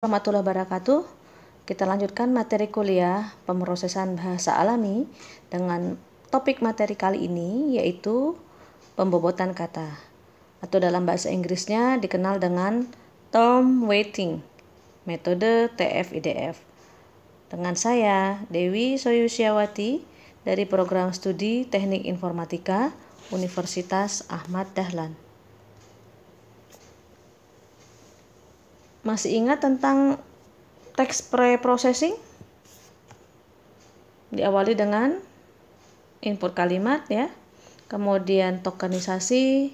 Warahmatullahi wabarakatuh. Kita lanjutkan materi kuliah pemrosesan bahasa alami dengan topik materi kali ini yaitu pembobotan kata, atau dalam bahasa Inggrisnya dikenal dengan term weighting, metode TF-IDF. Dengan saya Dewi Soyusiawati dari program studi Teknik Informatika Universitas Ahmad Dahlan. Masih ingat tentang text pre-processing? Diawali dengan input kalimat ya, kemudian tokenisasi,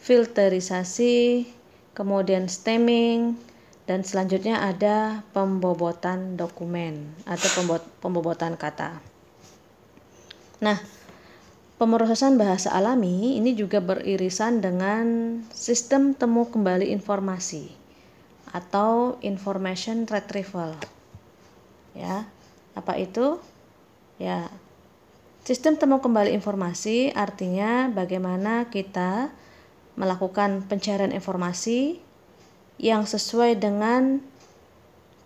filterisasi, kemudian stemming, dan selanjutnya ada pembobotan dokumen atau pembobotan kata. Nah, pemrosesan bahasa alami ini juga beririsan dengan sistem temu kembali informasi atau information retrieval. Ya, apa itu? Ya, sistem temu kembali informasi artinya bagaimana kita melakukan pencarian informasi yang sesuai dengan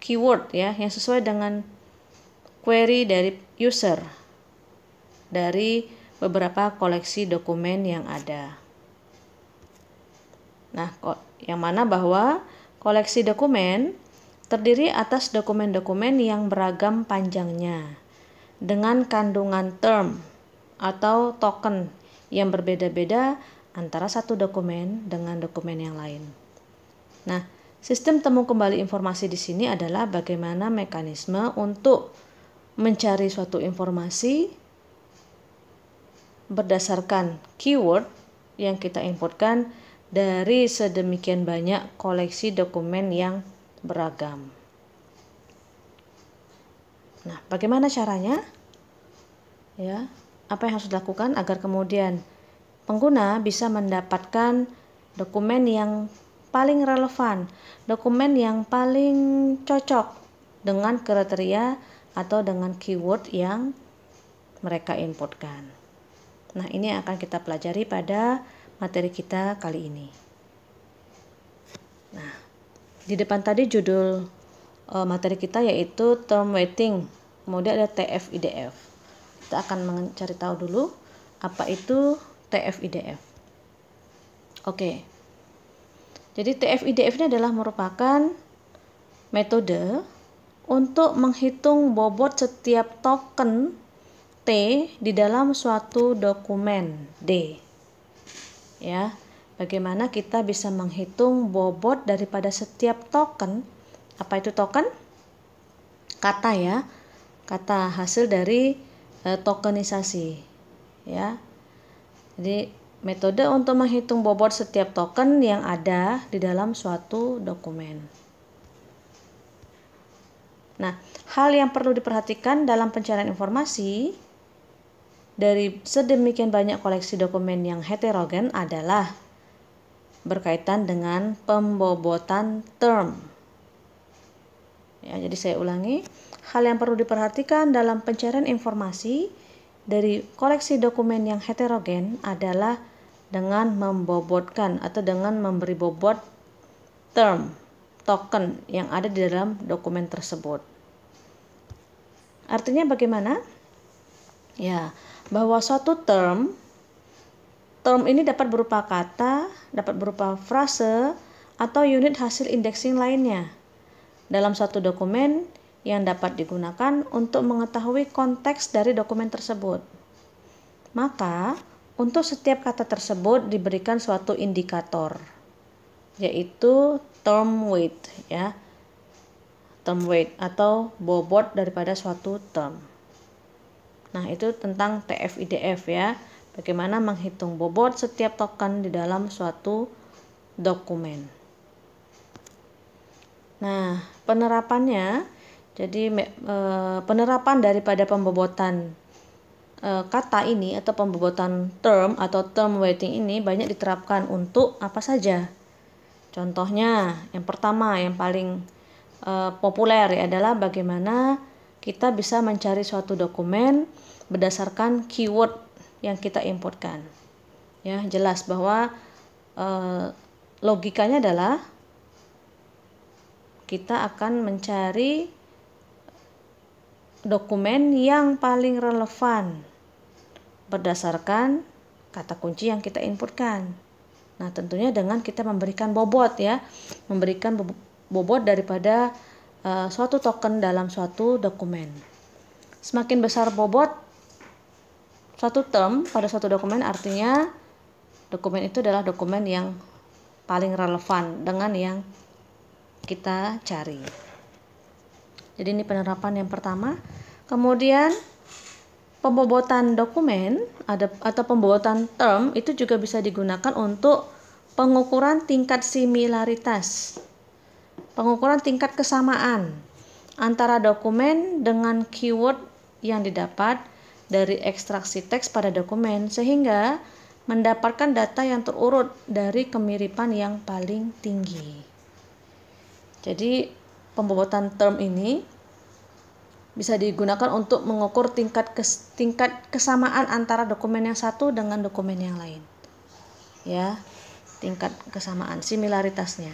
keyword ya, yang sesuai dengan query dari user dari beberapa koleksi dokumen yang ada. Nah, yang mana bahwa koleksi dokumen terdiri atas dokumen-dokumen yang beragam panjangnya dengan kandungan term atau token yang berbeda-beda antara satu dokumen dengan dokumen yang lain. Nah, sistem temu kembali informasi di sini adalah bagaimana mekanisme untuk mencari suatu informasi berdasarkan keyword yang kita inputkan dari sedemikian banyak koleksi dokumen yang beragam. Nah, bagaimana caranya? Ya, apa yang harus dilakukan agar kemudian pengguna bisa mendapatkan dokumen yang paling relevan, dokumen yang paling cocok dengan kriteria atau dengan keyword yang mereka inputkan. Nah, ini akan kita pelajari pada materi kita kali ini. Nah, di depan tadi judul materi kita yaitu term weighting, kemudian ada TF-IDF. Kita akan mencari tahu dulu apa itu TF-IDF. Oke. Jadi TF-IDF ini adalah merupakan metode untuk menghitung bobot setiap token T di dalam suatu dokumen D. Ya, bagaimana kita bisa menghitung bobot daripada setiap token? Apa itu token? Kata ya, kata hasil dari tokenisasi. Ya, jadi metode untuk menghitung bobot setiap token yang ada di dalam suatu dokumen. Nah, hal yang perlu diperhatikan dalam pencarian informasi dari sedemikian banyak koleksi dokumen yang heterogen adalah berkaitan dengan pembobotan term. Ya, jadi saya ulangi, hal yang perlu diperhatikan dalam pencarian informasi dari koleksi dokumen yang heterogen adalah dengan membobotkan atau dengan memberi bobot term, token yang ada di dalam dokumen tersebut. Artinya bagaimana? Ya, bahwa suatu term ini dapat berupa kata, dapat berupa frase, atau unit hasil indexing lainnya dalam suatu dokumen yang dapat digunakan untuk mengetahui konteks dari dokumen tersebut. Maka, untuk setiap kata tersebut diberikan suatu indikator, yaitu term weight ya. Term weight atau bobot daripada suatu term. Nah, itu tentang TF-IDF ya. Bagaimana menghitung bobot setiap token di dalam suatu dokumen. Nah, penerapannya, jadi penerapan daripada pembobotan kata ini atau pembobotan term atau term weighting ini banyak diterapkan untuk apa saja. Contohnya, yang pertama yang paling populer ya, adalah bagaimana kita bisa mencari suatu dokumen berdasarkan keyword yang kita inputkan. Ya, jelas bahwa logikanya adalah kita akan mencari dokumen yang paling relevan berdasarkan kata kunci yang kita inputkan. Nah, tentunya dengan kita memberikan bobot ya, memberikan bobot daripada suatu token dalam suatu dokumen. Semakin besar bobot suatu term pada suatu dokumen, artinya dokumen itu adalah dokumen yang paling relevan dengan yang kita cari. Jadi ini penerapan yang pertama. Kemudian pembobotan dokumen atau pembobotan term itu juga bisa digunakan untuk pengukuran tingkat similaritas, pengukuran tingkat kesamaan antara dokumen dengan keyword yang didapat dari ekstraksi teks pada dokumen, sehingga mendapatkan data yang terurut dari kemiripan yang paling tinggi. Jadi pembobotan term ini bisa digunakan untuk mengukur tingkat kesamaan antara dokumen yang satu dengan dokumen yang lain. Ya, tingkat kesamaan, similaritasnya.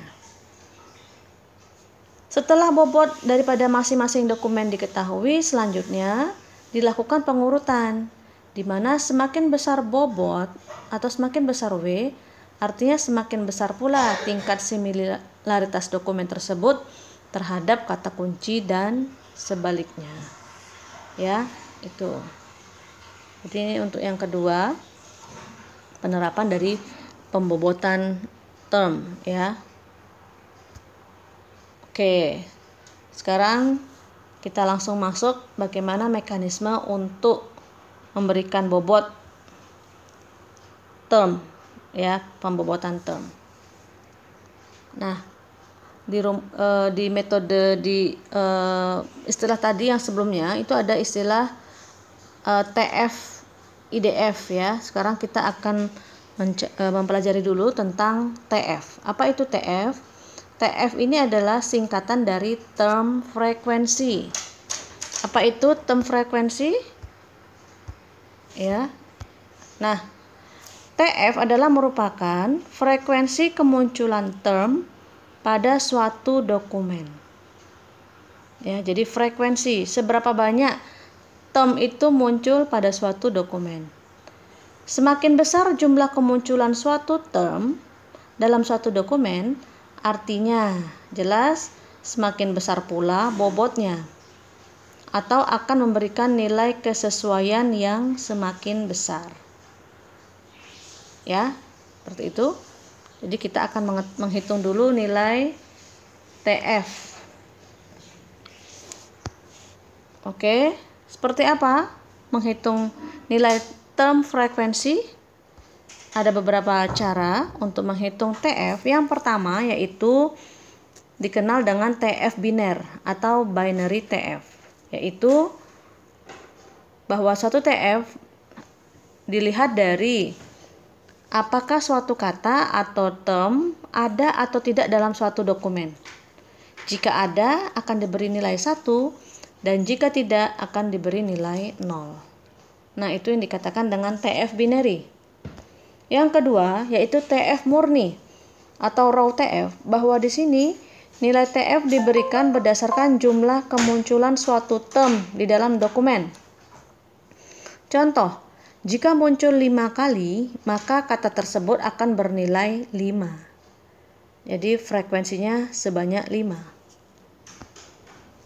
Setelah bobot daripada masing-masing dokumen diketahui, selanjutnya dilakukan pengurutan, di mana semakin besar bobot atau semakin besar W, artinya semakin besar pula tingkat similaritas dokumen tersebut terhadap kata kunci dan sebaliknya. Ya, itu. Jadi ini untuk yang kedua, penerapan dari pembobotan term ya. Oke. Sekarang kita langsung masuk bagaimana mekanisme untuk memberikan bobot term ya, pembobotan term. Nah, di metode istilah tadi yang sebelumnya itu ada istilah TF IDF ya. Sekarang kita akan mempelajari dulu tentang TF. Apa itu TF? TF ini adalah singkatan dari term frekuensi. Apa itu term frekuensi? Ya. Nah, TF adalah merupakan frekuensi kemunculan term pada suatu dokumen. Ya, jadi frekuensi seberapa banyak term itu muncul pada suatu dokumen. Semakin besar jumlah kemunculan suatu term dalam suatu dokumen, artinya jelas semakin besar pula bobotnya atau akan memberikan nilai kesesuaian yang semakin besar. Ya, seperti itu. Jadi kita akan menghitung dulu nilai TF. Oke, seperti apa menghitung nilai term frekuensi? Ada beberapa cara untuk menghitung TF. Yang pertama yaitu dikenal dengan TF biner atau binary TF, yaitu bahwa suatu TF dilihat dari apakah suatu kata atau term ada atau tidak dalam suatu dokumen. Jika ada, akan diberi nilai 1, dan jika tidak, akan diberi nilai 0. Nah, itu yang dikatakan dengan TF binary. Yang kedua, yaitu TF murni atau raw TF, bahwa di sini nilai TF diberikan berdasarkan jumlah kemunculan suatu term di dalam dokumen. Contoh, jika muncul 5 kali, maka kata tersebut akan bernilai 5. Jadi frekuensinya sebanyak 5.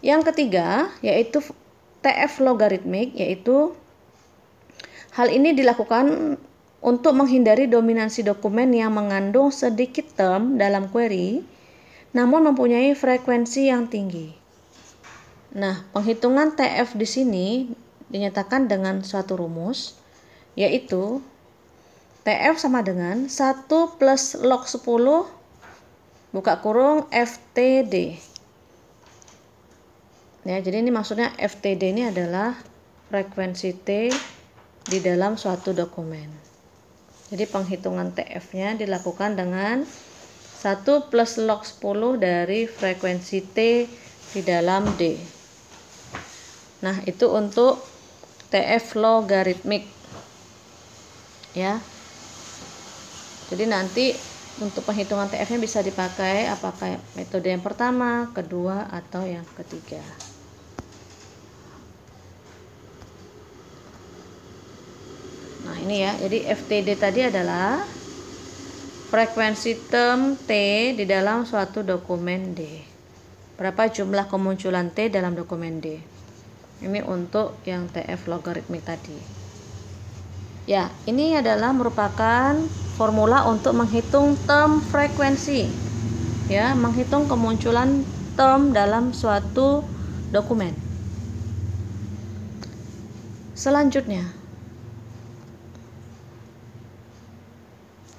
Yang ketiga, yaitu TF logaritmik, yaitu hal ini dilakukan untuk menghindari dominansi dokumen yang mengandung sedikit term dalam query, namun mempunyai frekuensi yang tinggi. Nah, penghitungan TF di sini dinyatakan dengan suatu rumus, yaitu TF sama dengan 1 plus log 10 buka kurung FTD. Ya, jadi ini maksudnya FTD ini adalah frekuensi T di dalam suatu dokumen. Jadi penghitungan TF-nya dilakukan dengan 1 plus log 10 dari frekuensi T di dalam D. Nah, itu untuk TF logaritmik. Ya. Jadi nanti untuk penghitungan TF-nya bisa dipakai apakah metode yang pertama, kedua, atau yang ketiga. Nah ini ya, jadi FTD tadi adalah frekuensi term T di dalam suatu dokumen D. Berapa jumlah kemunculan T dalam dokumen D. Ini untuk yang TF logaritmik tadi. Ya, ini adalah merupakan formula untuk menghitung term frekuensi. Ya, menghitung kemunculan term dalam suatu dokumen. Selanjutnya.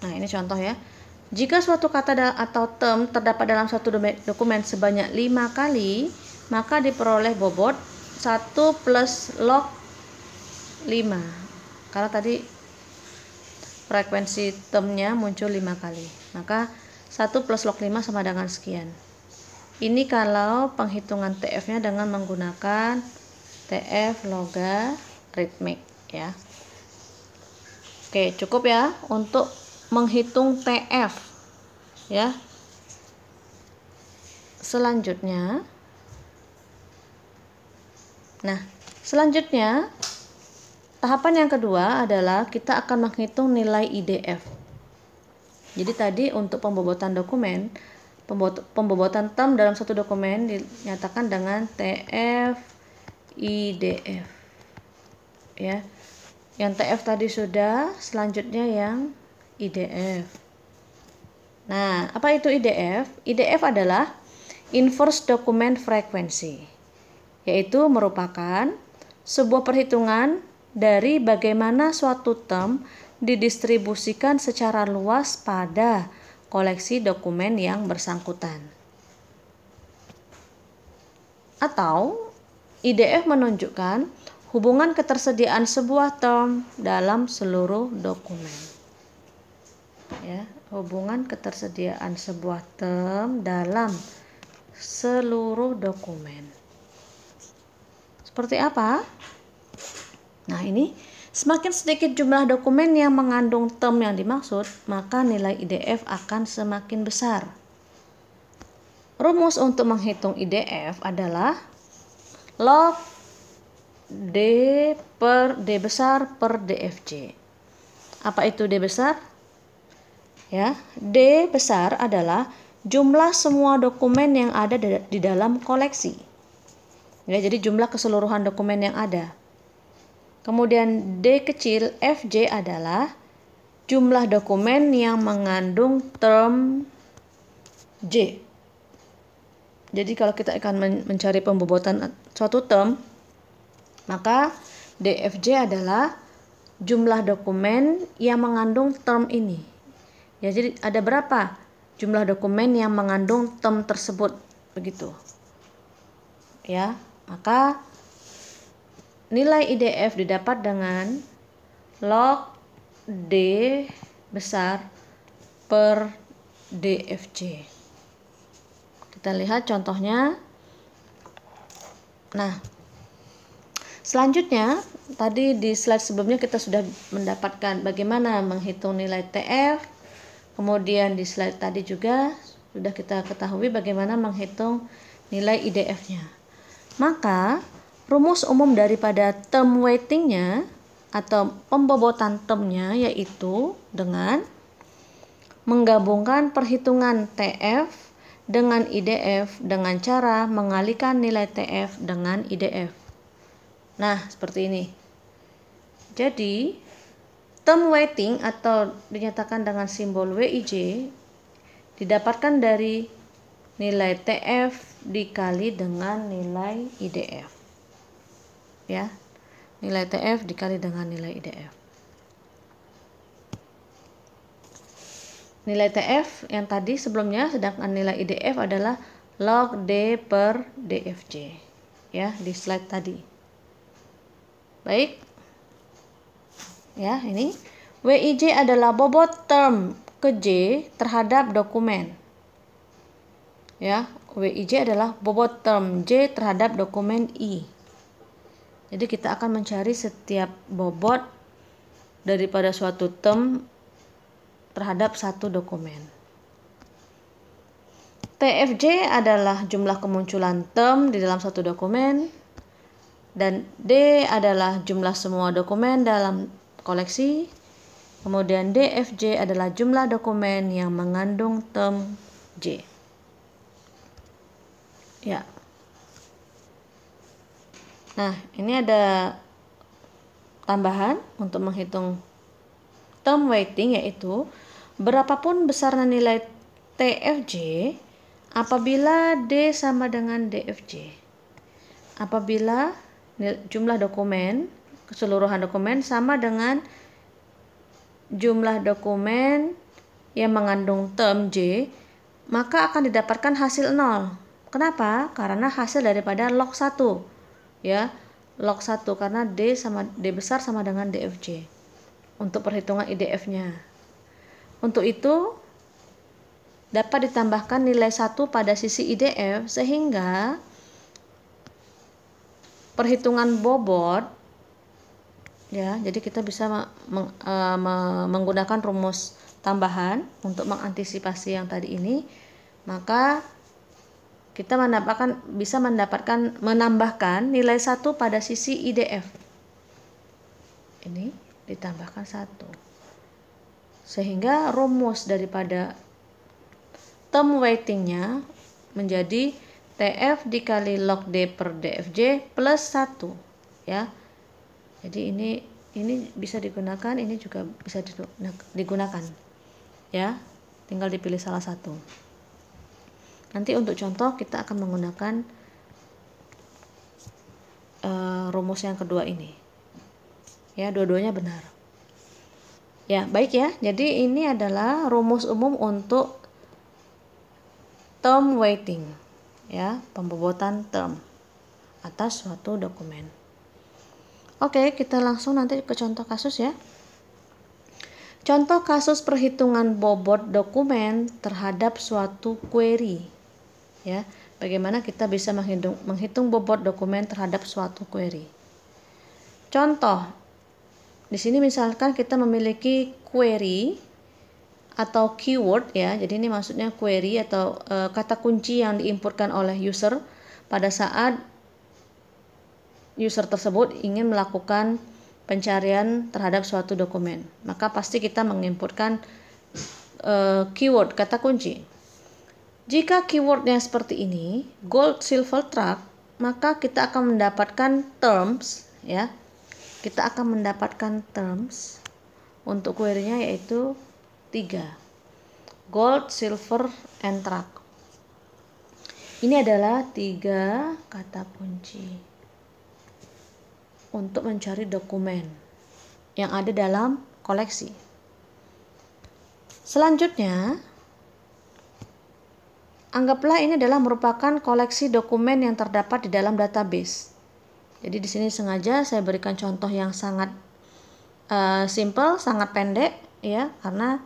Nah, ini contoh ya. Jika suatu kata atau term terdapat dalam suatu dokumen sebanyak 5 kali, maka diperoleh bobot 1 plus log 5. Karena tadi frekuensi termnya muncul 5 kali, maka 1 plus log 5 sama dengan sekian. Ini kalau penghitungan TF-nya dengan menggunakan TF logaritmik ya. Oke, cukup ya untuk menghitung TF ya. Selanjutnya, tahapan yang kedua adalah kita akan menghitung nilai IDF. Jadi tadi untuk pembobotan dokumen, pembobotan term dalam satu dokumen dinyatakan dengan TF IDF. Ya. Yang TF tadi sudah, selanjutnya yang IDF. Nah, apa itu IDF? IDF adalah inverse document frequency, yaitu merupakan sebuah perhitungan dari bagaimana suatu term didistribusikan secara luas pada koleksi dokumen yang bersangkutan. Atau IDF menunjukkan hubungan ketersediaan sebuah term dalam seluruh dokumen. Ya, hubungan ketersediaan sebuah term dalam seluruh dokumen. Seperti apa? Nah, ini semakin sedikit jumlah dokumen yang mengandung term yang dimaksud, maka nilai IDF akan semakin besar. Rumus untuk menghitung IDF adalah log D per D besar per DFJ. Apa itu D besar? Ya, D besar adalah jumlah semua dokumen yang ada di dalam koleksi. Ya, jadi jumlah keseluruhan dokumen yang ada. Kemudian D kecil FJ adalah jumlah dokumen yang mengandung term J. Jadi kalau kita akan mencari pembobotan suatu term, maka DFJ adalah jumlah dokumen yang mengandung term ini. Ya, jadi ada berapa jumlah dokumen yang mengandung term tersebut, begitu. Ya, maka nilai IDF didapat dengan log D besar per DFJ. Kita lihat contohnya. Nah, selanjutnya, tadi di slide sebelumnya kita sudah mendapatkan bagaimana menghitung nilai TF. Kemudian di slide tadi juga sudah kita ketahui bagaimana menghitung nilai IDF-nya. Maka rumus umum daripada term weighting-nya atau pembobotan termnya yaitu dengan menggabungkan perhitungan TF dengan IDF dengan cara mengalihkan nilai TF dengan IDF. Nah, seperti ini. Jadi, term weighting atau dinyatakan dengan simbol WIJ didapatkan dari nilai TF dikali dengan nilai IDF. Ya, nilai TF dikali dengan nilai IDF. Nilai TF yang tadi sebelumnya, sedangkan nilai IDF adalah log D per DFJ. Ya, di slide tadi. Baik. Ya, ini WIJ adalah bobot term ke J terhadap dokumen. Ya, WIJ adalah bobot term J terhadap dokumen I. Jadi kita akan mencari setiap bobot daripada suatu term terhadap satu dokumen. TFJ adalah jumlah kemunculan term di dalam satu dokumen, dan D adalah jumlah semua dokumen dalam koleksi. Kemudian DFJ adalah jumlah dokumen yang mengandung term J. Ya. Nah, ini ada tambahan untuk menghitung term weighting, yaitu berapapun besarnya nilai TFJ apabila D sama dengan DFJ. Apabila jumlah dokumen, keseluruhan dokumen sama dengan jumlah dokumen yang mengandung term J, maka akan didapatkan hasil 0. Kenapa? Karena hasil daripada log 1. Ya, log 1 karena D besar sama dengan DFJ untuk perhitungan IDF-nya. Untuk itu dapat ditambahkan nilai 1 pada sisi IDF sehingga perhitungan bobot, ya, jadi kita bisa menggunakan rumus tambahan untuk mengantisipasi yang tadi ini, maka kita bisa menambahkan nilai 1 pada sisi IDF. Ini ditambahkan 1. Sehingga rumus daripada term weightingnya menjadi TF dikali log D per DFJ plus 1. Ya. Jadi ini bisa digunakan, ini juga bisa digunakan. Ya. Tinggal dipilih salah satu. Nanti untuk contoh kita akan menggunakan rumus yang kedua ini. Ya, dua-duanya benar. Ya, baik ya. Jadi ini adalah rumus umum untuk term weighting, ya, pembobotan term atas suatu dokumen. Oke, kita langsung nanti ke contoh kasus ya. Contoh kasus perhitungan bobot dokumen terhadap suatu query. Ya, bagaimana kita bisa menghitung bobot dokumen terhadap suatu query. Contoh, di sini misalkan kita memiliki query atau keyword, ya. Jadi ini maksudnya query atau kata kunci yang diinputkan oleh user pada saat user tersebut ingin melakukan pencarian terhadap suatu dokumen. Maka pasti kita menginputkan keyword, kata kunci. Jika keywordnya seperti ini, gold, silver, truck, maka kita akan mendapatkan terms, ya. Kita akan mendapatkan terms untuk query-nya yaitu 3. Gold, silver, and truck. Ini adalah 3 kata kunci untuk mencari dokumen yang ada dalam koleksi. Selanjutnya, anggaplah ini adalah merupakan koleksi dokumen yang terdapat di dalam database. Jadi di sini sengaja saya berikan contoh yang sangat simple, sangat pendek, ya, karena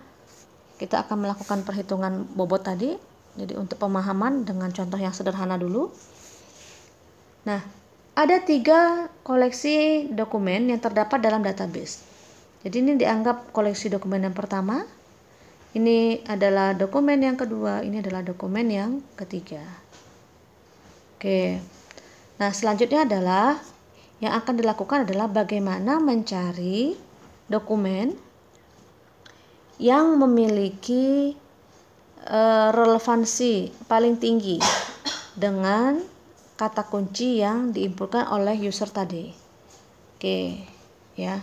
kita akan melakukan perhitungan bobot tadi. Jadi untuk pemahaman dengan contoh yang sederhana dulu. Nah, ada 3 koleksi dokumen yang terdapat dalam database. Jadi ini dianggap koleksi dokumen yang pertama. Ini adalah dokumen yang kedua, ini adalah dokumen yang ketiga. Oke. Nah, selanjutnya adalah yang akan dilakukan adalah bagaimana mencari dokumen yang memiliki relevansi paling tinggi dengan kata kunci yang diinputkan oleh user tadi. Oke, ya.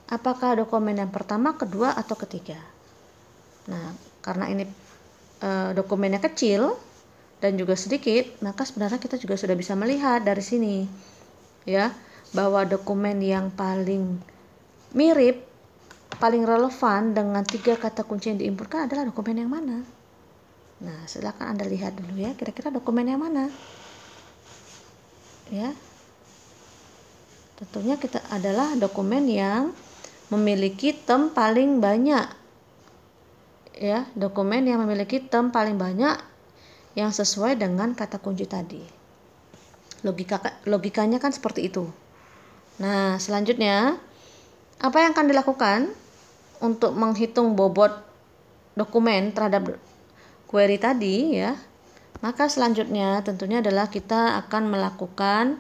Apakah dokumen yang pertama, kedua, atau ketiga? Nah, karena ini dokumennya kecil dan juga sedikit, maka sebenarnya kita juga sudah bisa melihat dari sini, ya, bahwa dokumen yang paling mirip, paling relevan dengan 3 kata kunci yang diinputkan adalah dokumen yang mana. Nah, silakan Anda lihat dulu ya, kira-kira dokumen yang mana. Ya, tentunya kita adalah dokumen yang memiliki term paling banyak. Ya, dokumen yang memiliki term paling banyak yang sesuai dengan kata kunci tadi. Logikanya kan seperti itu. Nah, selanjutnya apa yang akan dilakukan untuk menghitung bobot dokumen terhadap query tadi, ya? Maka selanjutnya tentunya adalah kita akan melakukan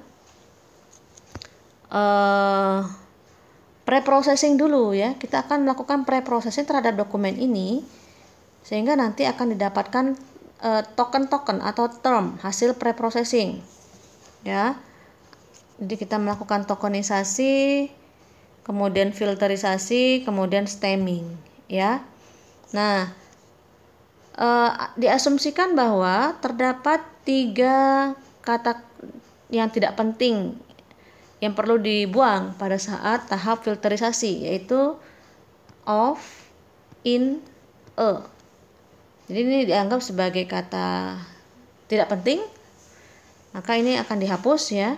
pre-processing dulu ya. Kita akan melakukan pre-processing terhadap dokumen ini sehingga nanti akan didapatkan token-token atau term hasil pre-processing ya. Jadi kita melakukan tokenisasi, kemudian filterisasi, kemudian stemming ya. Nah, diasumsikan bahwa terdapat 3 kata yang tidak penting yang perlu dibuang pada saat tahap filterisasi, yaitu of, in, a. Jadi ini dianggap sebagai kata tidak penting, maka ini akan dihapus ya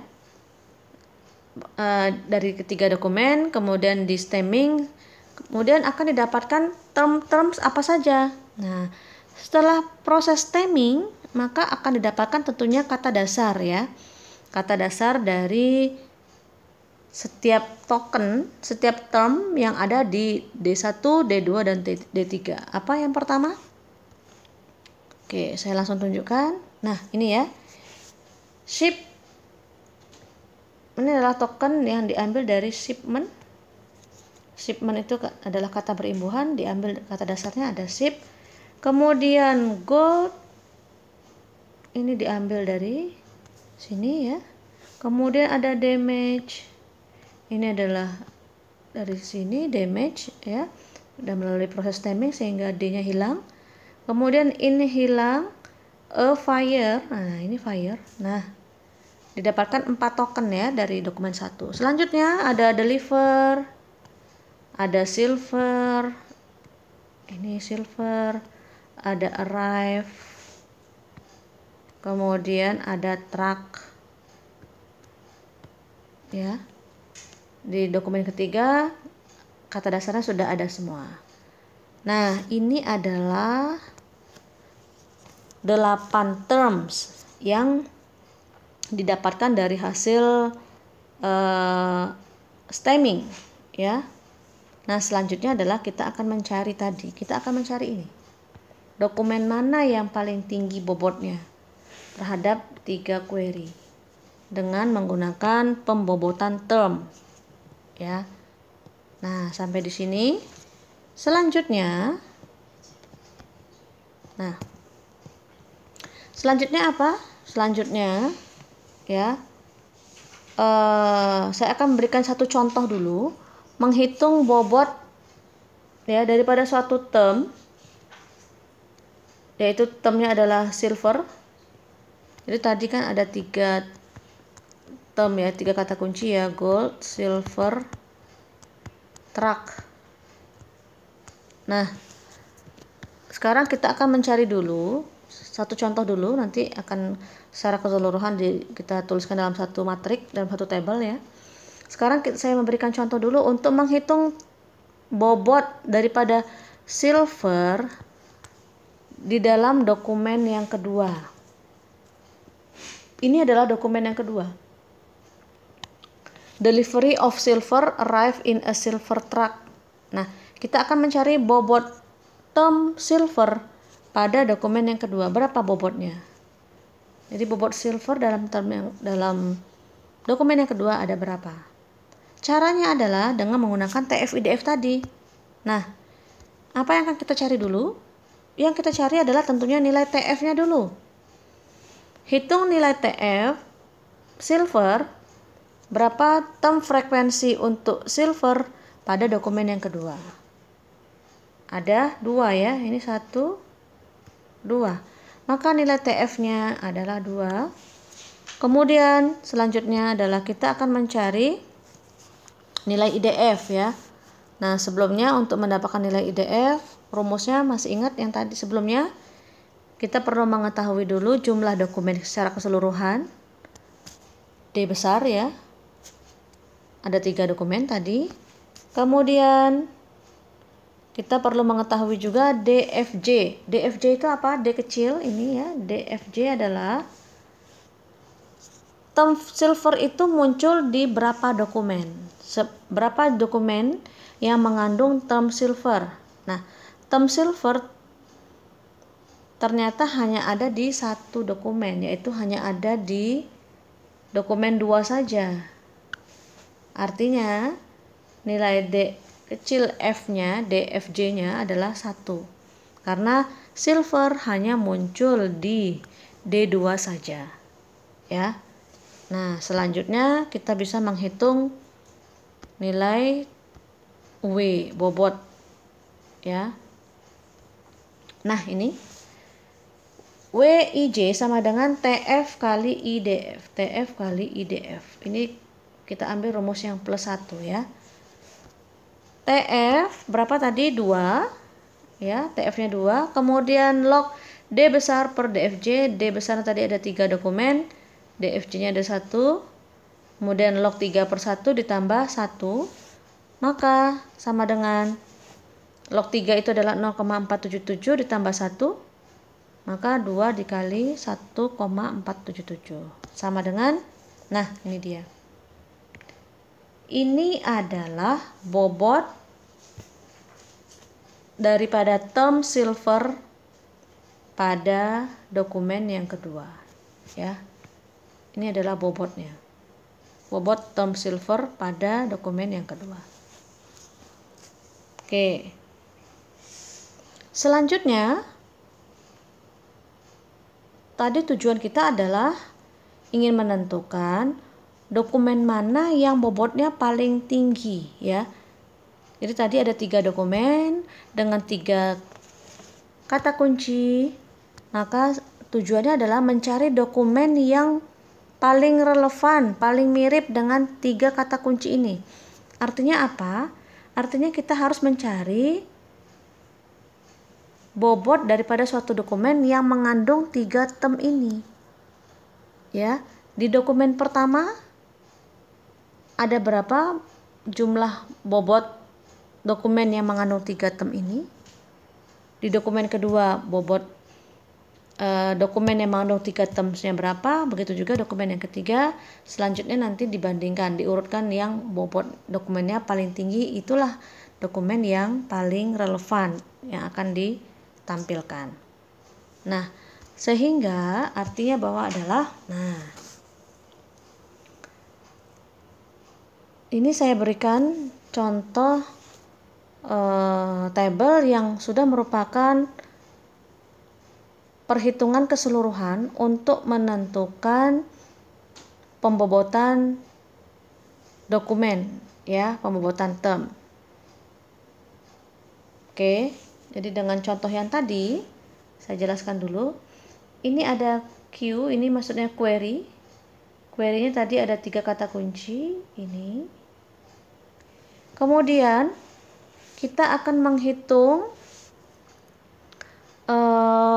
dari ketiga dokumen. Kemudian di stemming, kemudian akan didapatkan term-terms apa saja. Nah, setelah proses stemming, maka akan didapatkan tentunya kata dasar ya. Kata dasar dari setiap token, setiap term yang ada di D1, D2, dan D3. Apa yang pertama? Oke, saya langsung tunjukkan. Nah, ini ya. Ship. Ini adalah token yang diambil dari shipment. Shipment itu adalah kata berimbuhan, diambil kata dasarnya ada ship. Kemudian gold. Ini diambil dari sini ya. Kemudian ada damage. Ini adalah dari sini damage ya, dan melalui proses stemming sehingga D-nya hilang. Kemudian ini hilang, a fire. Nah, ini fire. Nah, didapatkan 4 token ya dari dokumen 1. Selanjutnya ada deliver, ada silver. Ini silver, ada arrive. Kemudian ada truck. Ya. Di dokumen ketiga kata dasarnya sudah ada semua. Nah, ini adalah 8 terms yang didapatkan dari hasil stemming ya. Nah, selanjutnya adalah kita akan mencari ini. Dokumen mana yang paling tinggi bobotnya terhadap 3 query dengan menggunakan pembobotan term. Ya. Nah, sampai di sini. Selanjutnya apa? Selanjutnya ya. Saya akan memberikan satu contoh dulu menghitung bobot ya daripada suatu term, yaitu termnya adalah silver. Jadi tadi kan ada 3 term ya, 3 kata kunci ya, gold, silver, truck. Nah, sekarang kita akan mencari dulu satu contoh dulu, nanti akan secara keseluruhan kita tuliskan dalam satu matrik, dalam satu tabel ya. Sekarang saya memberikan contoh dulu untuk menghitung bobot daripada silver di dalam dokumen yang kedua. Ini adalah dokumen yang kedua. Delivery of silver arrive in a silver truck. Nah, kita akan mencari bobot term silver pada dokumen yang kedua. Berapa bobotnya? Jadi bobot silver dalam dokumen yang kedua ada berapa? Caranya adalah dengan menggunakan TF-IDF tadi. Nah, apa yang akan kita cari dulu? Yang kita cari adalah tentunya nilai TF-nya dulu. Hitung nilai TF silver. Berapa term frekuensi untuk silver pada dokumen yang kedua? Ada 2 ya, ini 1, 2. Maka nilai TF-nya adalah 2. Kemudian selanjutnya adalah kita akan mencari nilai IDF ya. Nah, sebelumnya untuk mendapatkan nilai IDF, rumusnya masih ingat yang tadi sebelumnya? Kita perlu mengetahui dulu jumlah dokumen secara keseluruhan. D besar ya. Ada 3 dokumen tadi. Kemudian kita perlu mengetahui juga DFJ. DFJ itu apa? D kecil ini ya. DFJ adalah term silver itu muncul di berapa dokumen? Berapa dokumen yang yang mengandung term silver. Nah, term silver, term silver itu muncul di berapa dokumen? Berapa dokumen yang mengandung term silver? Nah, term silver, term silver itu muncul di berapa dokumen? Berapa dokumen yang mengandung term silver? Nah, term silver, term silver itu muncul di berapa dokumen? Berapa dokumen yang mengandung term silver? Nah, term silver ternyata hanya ada di satu dokumen, yaitu hanya ada di dokumen 2 saja. Artinya nilai D kecil F-nya, DFJ-nya adalah 1. Karena silver hanya muncul di D2 saja. Ya. Nah, selanjutnya kita bisa menghitung nilai W, bobot. Ya. Nah, ini WIJ sama dengan TF kali IDF. TF kali IDF. Ini kita ambil rumus yang plus 1 ya. TF berapa tadi? 2. Ya, TF-nya 2. Kemudian log D besar per DFJ. D besar tadi ada 3 dokumen. DFJ-nya ada 1. Kemudian log 3 per 1 ditambah 1. Maka sama dengan log 3 itu adalah 0,477 ditambah 1. Maka 2 dikali 1,477 sama dengan, nah ini dia. Ini adalah bobot daripada term silver pada dokumen yang kedua. Ya, ini adalah bobotnya. Bobot term silver pada dokumen yang kedua. Oke. Selanjutnya, tadi tujuan kita adalah ingin menentukan dokumen mana yang bobotnya paling tinggi ya. Jadi tadi ada 3 dokumen dengan 3 kata kunci. Maka tujuannya adalah mencari dokumen yang paling relevan, paling mirip dengan 3 kata kunci ini. Artinya apa? Artinya kita harus mencari bobot daripada suatu dokumen yang mengandung 3 term ini. Ya, di dokumen pertama ada berapa jumlah bobot dokumen yang mengandung 3 term ini? Di dokumen kedua bobot dokumen yang mengandung 3 termsnya berapa? Begitu juga dokumen yang ketiga. Selanjutnya nanti dibandingkan, diurutkan yang bobot dokumennya paling tinggi, itulah dokumen yang paling relevan yang akan ditampilkan. Nah, sehingga artinya bahwa adalah, nah, ini saya berikan contoh tabel yang sudah merupakan perhitungan keseluruhan untuk menentukan pembobotan dokumen, ya, pembobotan term. Oke, jadi dengan contoh yang tadi saya jelaskan dulu. Ini ada Q, ini maksudnya query. Query-nya tadi ada 3 kata kunci ini. Kemudian kita akan menghitung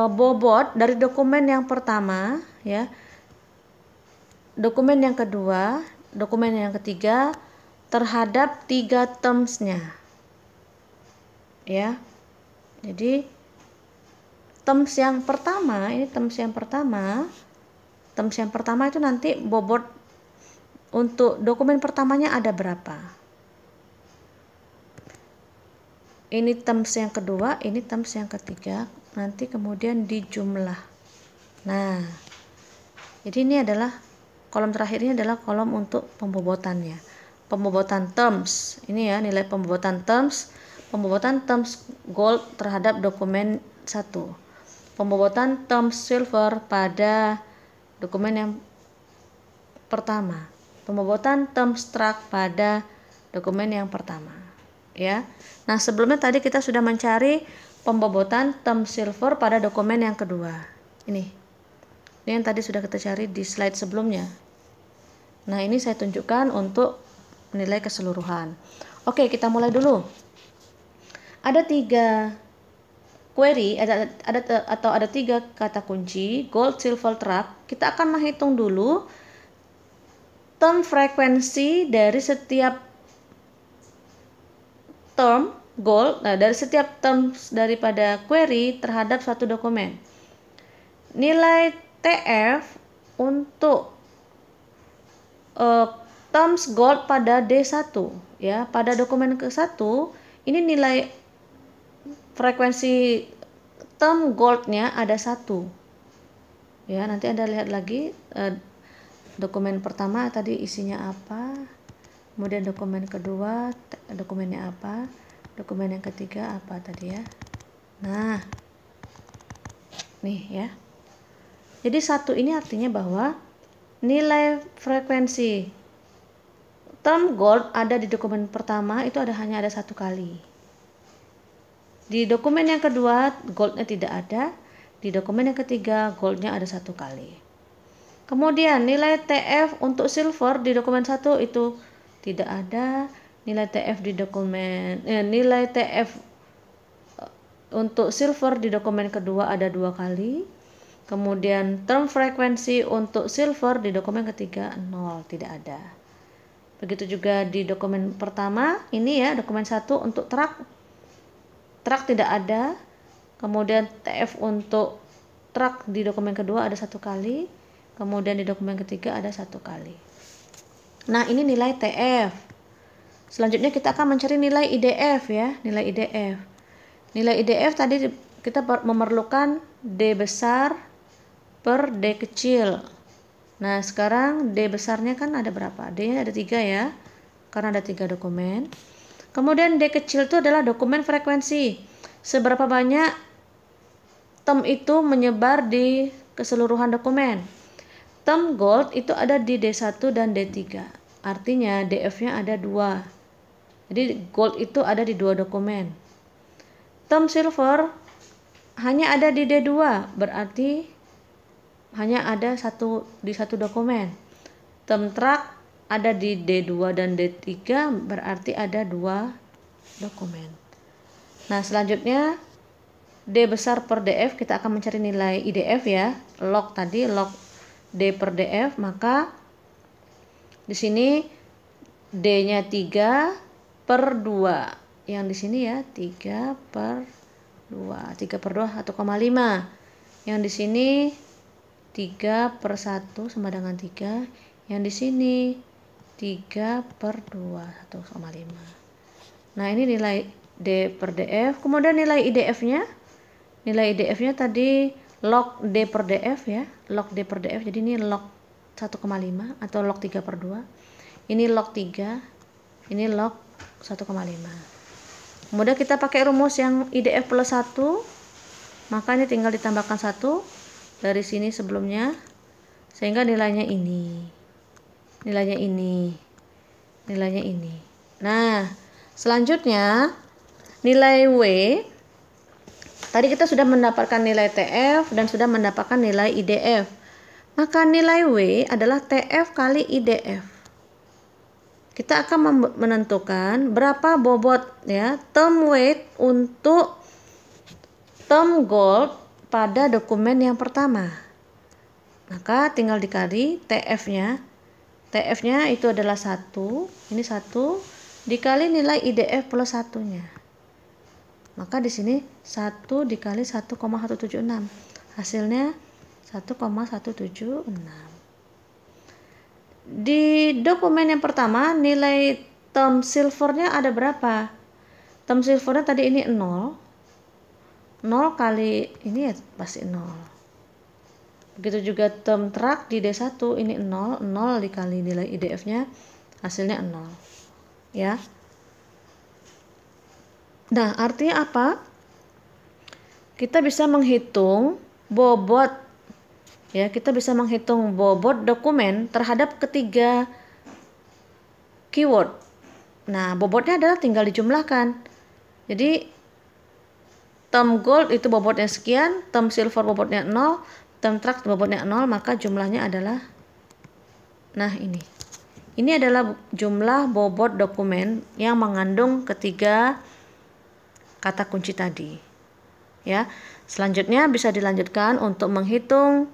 bobot dari dokumen yang pertama, ya, dokumen yang kedua, dokumen yang ketiga terhadap 3 termsnya, ya. Jadi terms yang pertama, ini terms yang pertama itu nanti bobot untuk dokumen pertamanya ada berapa. Ini terms yang kedua, ini terms yang ketiga, nanti kemudian dijumlah. Nah, jadi ini adalah kolom terakhir, ini adalah kolom untuk pembobotannya. Pembobotan terms, ini ya nilai pembobotan terms gold terhadap dokumen 1. Pembobotan terms silver pada dokumen yang pertama. Pembobotan terms struck pada dokumen yang pertama, ya. Nah, sebelumnya tadi kita sudah mencari pembobotan term silver pada dokumen yang kedua. Ini yang tadi sudah kita cari di slide sebelumnya. Nah, ini saya tunjukkan untuk nilai keseluruhan. Oke, kita mulai dulu. Ada 3 query, ada 3 kata kunci, gold, silver, truck. Kita akan menghitung dulu term frekuensi dari setiap term gold, dari setiap terms daripada query terhadap suatu dokumen. Nilai TF untuk terms gold pada D1, ya, pada dokumen ke-1, ini nilai frekuensi term goldnya ada 1. Ya, nanti Anda lihat lagi dokumen pertama tadi isinya apa, kemudian dokumen kedua dokumennya apa, dokumen yang ketiga apa tadi ya. Nah, nih ya. Jadi 1 ini artinya bahwa nilai frekuensi term gold ada di dokumen pertama itu hanya ada 1 kali. Di dokumen yang kedua goldnya tidak ada, di dokumen yang ketiga goldnya ada 1 kali. Kemudian nilai TF untuk silver di dokumen 1 itu tidak ada, nilai TF di dokumen nilai TF untuk silver di dokumen kedua ada 2 kali. Kemudian term frekuensi untuk silver di dokumen ketiga 0, tidak ada. Begitu juga di dokumen pertama ini ya, dokumen 1 untuk track tidak ada. Kemudian TF untuk track di dokumen kedua ada 1 kali. Kemudian di dokumen ketiga ada 1 kali. Nah, ini nilai TF. Selanjutnya kita akan mencari nilai IDF ya, nilai IDF. Nilai IDF tadi kita memerlukan D besar per D kecil. Nah, sekarang D besarnya kan ada berapa? D-nya ada 3 ya, karena ada 3 dokumen. Kemudian D kecil itu adalah dokumen frekuensi. Seberapa banyak term itu menyebar di keseluruhan dokumen. Term gold itu ada di D1 dan D3. Artinya DF-nya ada 2. Jadi gold itu ada di 2 dokumen. Term silver hanya ada di D2, berarti hanya ada di 1 dokumen. Term track ada di D2 dan D3, berarti ada 2 dokumen. Nah, selanjutnya D besar per DF, kita akan mencari nilai IDF ya. Log tadi, log D per DF, maka di sini D-nya 3 per 2. Yang di sini ya, 3 per 2. 3 per 2 1,5. Yang di sini 3 per 1 sama dengan 3. Yang di sini 3 per 2 1,5. Nah, ini nilai D per DF. Kemudian nilai IDF-nya. Nilai IDF-nya tadi log D per DF ya. Log D per DF. Jadi ini log 1,5 atau log 3 per 2. Ini log 3. Ini log 1,5. Kemudian kita pakai rumus yang IDF plus 1. Maka ini tinggal ditambahkan 1 dari sini sebelumnya, sehingga nilainya ini. Nilainya ini. Nilainya ini. Nah, selanjutnya nilai W. Tadi kita sudah mendapatkan nilai TF dan sudah mendapatkan nilai IDF. Maka nilai W adalah TF kali IDF. Kita akan menentukan berapa bobot ya term weight untuk term gold pada dokumen yang pertama. Maka tinggal dikali TF-nya. TF-nya itu adalah 1, ini 1 dikali nilai IDF plus 1-nya. Maka di sini 1 dikali 1,176. Hasilnya 1,176. Di dokumen yang pertama nilai term silvernya ada berapa? Term silvernya tadi ini 0. 0 kali ini ya pasti 0. Begitu juga term track di D1 ini 0. 0 dikali nilai IDF-nya hasilnya 0. Ya. Nah, artinya apa? Kita bisa menghitung bobot ya, kita bisa menghitung bobot dokumen terhadap ketiga keyword. Nah, bobotnya adalah tinggal dijumlahkan. Jadi term gold itu bobotnya sekian, term silver bobotnya 0, term track bobotnya 0, maka jumlahnya adalah nah ini. Ini adalah jumlah bobot dokumen yang mengandung ketiga kata kunci tadi. Ya. Selanjutnya bisa dilanjutkan untuk menghitung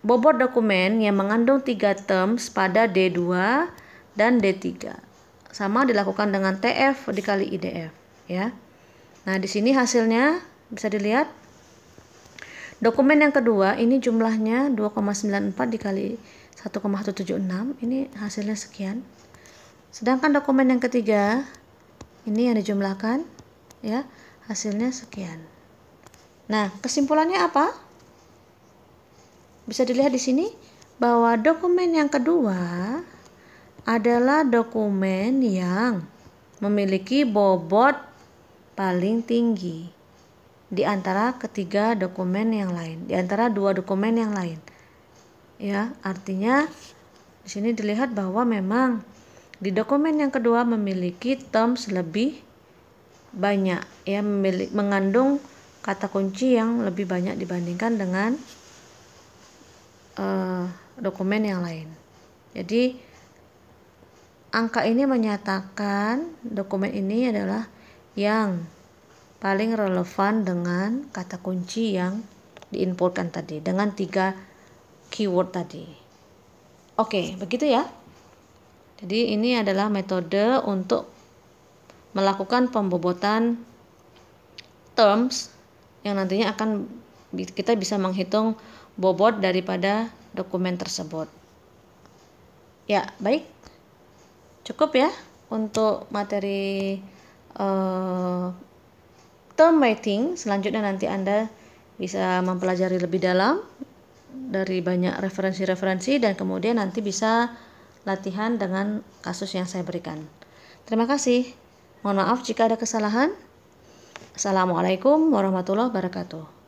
bobot dokumen yang mengandung 3 terms pada D2 dan D3. Sama dilakukan dengan TF dikali IDF, ya. Nah, di sini hasilnya bisa dilihat. Dokumen yang kedua ini jumlahnya 2,94 dikali 1,176. Ini hasilnya sekian. Sedangkan dokumen yang ketiga ini yang dijumlahkan, ya, hasilnya sekian. Nah, kesimpulannya apa? Bisa dilihat di sini bahwa dokumen yang kedua adalah dokumen yang memiliki bobot paling tinggi di antara ketiga dokumen yang lain, di antara dua dokumen yang lain. Ya, artinya di sini dilihat bahwa memang di dokumen yang kedua memiliki terms lebih banyak, ya, mengandung kata kunci yang lebih banyak dibandingkan dengan dokumen yang lain. Jadi angka ini menyatakan dokumen ini adalah yang paling relevan dengan kata kunci yang diinputkan tadi, dengan 3 keyword tadi. Oke, begitu ya. Jadi ini adalah metode untuk melakukan pembobotan terms yang nantinya akan kita bisa menghitung bobot daripada dokumen tersebut. Ya, baik. Cukup ya untuk materi term writing. Selanjutnya nanti Anda bisa mempelajari lebih dalam dari banyak referensi-referensi dan kemudian nanti bisa latihan dengan kasus yang saya berikan. Terima kasih. Mohon maaf jika ada kesalahan. Assalamualaikum warahmatullahi wabarakatuh.